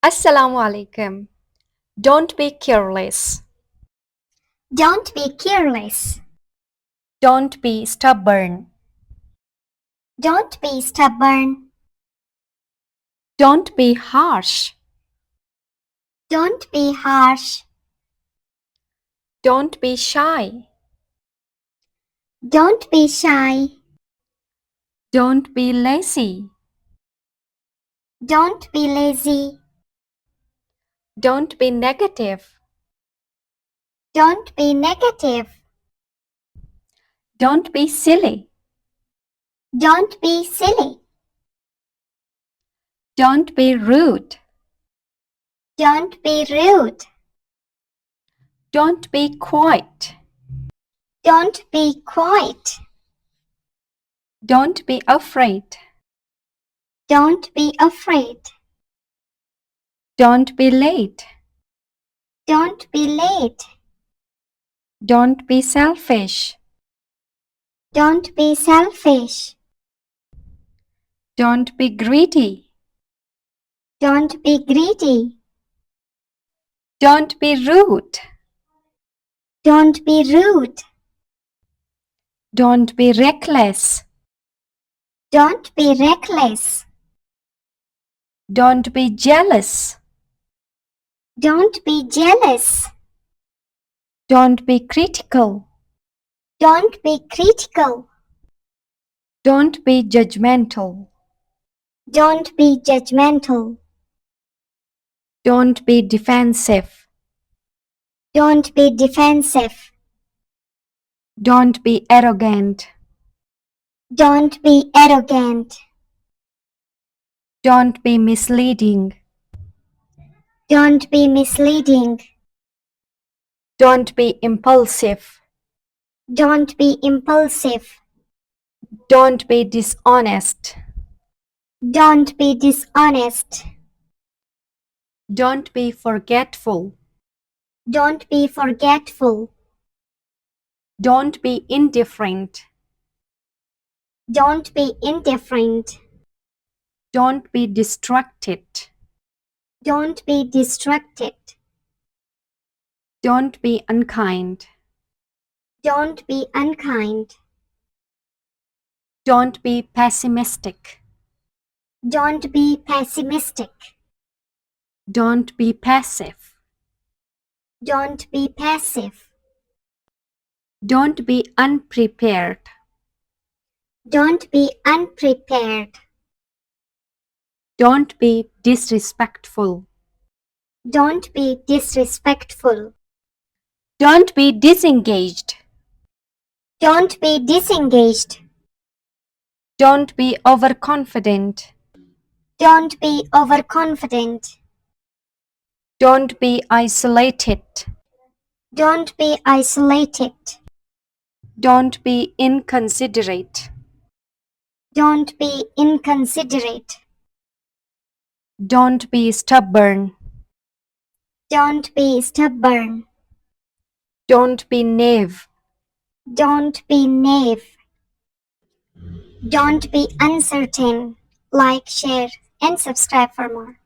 Assalamu alaikum. Don't be careless. Don't be careless. Don't be stubborn. Don't be stubborn. Don't be harsh. Don't be harsh. Don't be shy. Don't be shy. Don't be lazy. Don't be lazy. Don't be negative. Don't be negative. Don't be silly. Don't be silly. Don't be rude. Don't be rude. Don't be quiet. Don't be quiet. Don't be afraid. Don't be afraid. Don't be late. Don't be late. Don't be selfish. Don't be selfish. Don't be greedy. Don't be greedy. Don't be rude. Don't be rude. Don't be reckless. Don't be reckless. Don't be jealous. Don't be jealous. Don't be critical. Don't be critical. Don't be judgmental. Don't be judgmental. Don't be defensive. Don't be defensive. Don't be arrogant. Don't be arrogant. Don't be misleading. Don't be misleading. Don't be impulsive. Don't be impulsive. Don't be dishonest. Don't be dishonest. Don't be forgetful. Don't be forgetful. Don't be indifferent. Don't be indifferent. Don't be distracted. Don't be distracted. Don't be unkind. Don't be unkind. Don't be pessimistic. Don't be pessimistic. Don't be passive. Don't be passive. Don't be unprepared. Don't be unprepared. Don't be disrespectful. Don't be disrespectful. Don't be disengaged. Don't be disengaged. Don't be overconfident. Don't be overconfident. Don't be isolated. Don't be isolated. Don't be inconsiderate. Don't be inconsiderate. Don't be stubborn. Don't be stubborn. Don't be naive. Don't be naive. Don't be uncertain. Like, share, and subscribe for more.